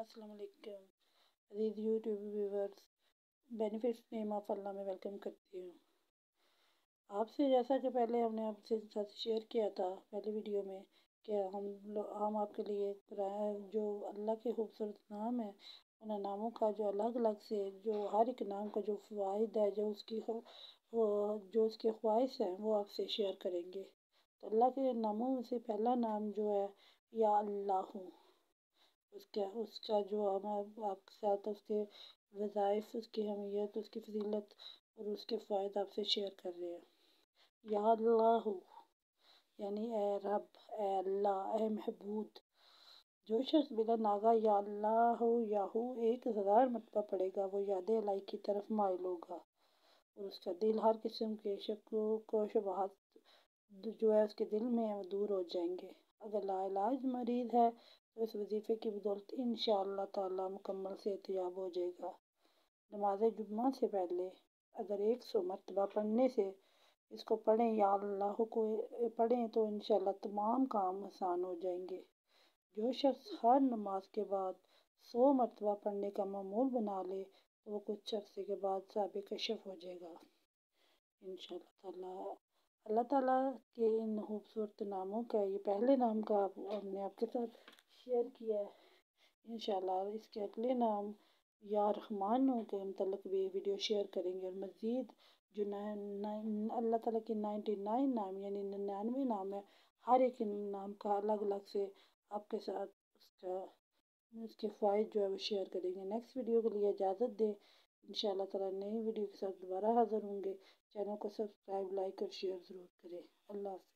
अस्सलाम वालेकुम अजीज YouTube viewers, benefits name of Allah में वेलकम करती हूँ आपसे। जैसा कि पहले हमने आपसे साथ शेयर किया था पहले वीडियो में कि हम आपके लिए जो अल्लाह के खूबसूरत नाम है उन नामों का जो अलग अलग से जो हर एक नाम का जो फ़वाइद है जो उसकी ख्वाहिश है वो आपसे शेयर करेंगे। तो अल्लाह के नामों में से पहला नाम जो है या अल्लाह, उसका जो हम आपके साथ उसके वज़ाइफ, उसकी अहमियत, उसकी फजीलत और उसके फ़ायदे आपसे शेयर कर रहे हैं। या अल्लाह यानी ए रब, ए अल्लाह, ए महबूद। जो शख्स बिला नागा या अल्लाह याहू 1000 मरतबा पड़ेगा वो याद इलाही की तरफ माइल होगा और उसका दिल हर किस्म के शक व शुबहात जो है उसके दिल में है वो दूर हो जाएंगे। अगर लाइलाज मरीज है तो इस वजीफ़े की बदौलत इंशाअल्लाह ताला मुकम्मल सेहतयाब हो जाएगा। नमाज जुम्मा से पहले अगर 100 मरतबा पढ़ने से इसको पढ़ें या अल्लाह को पढ़ें तो इंशाअल्लाह तमाम काम आसान हो जाएंगे। जो शख्स हर नमाज के बाद 100 मरतबा पढ़ने का मामूल बना ले तो वो कुछ अर्से के बाद साहिब कशफ हो जाएगा इंशाअल्लाह ताला। अल्लाह ताला के इन खूबसूरत नामों का ये पहले नाम का हमने आपके साथ शेयर किया है। इंशाअल्लाह इसके अगले नाम या रहमान के मतलब भी वीडियो शेयर करेंगे और मज़ीद जो अल्लाह ताला के 99 नाम यानी 99 नाम है, हर एक नाम का अलग अलग से आपके साथ उसके फ़ायदे जो है वो शेयर करेंगे। नेक्स्ट वीडियो के लिए इजाज़त दें। इंशाअल्लाह ताला नई वीडियो के साथ दोबारा हाज़िर होंगे। चैनल को सब्सक्राइब, लाइक और शेयर ज़रूर करें। अल्लाह हाफ़िज़।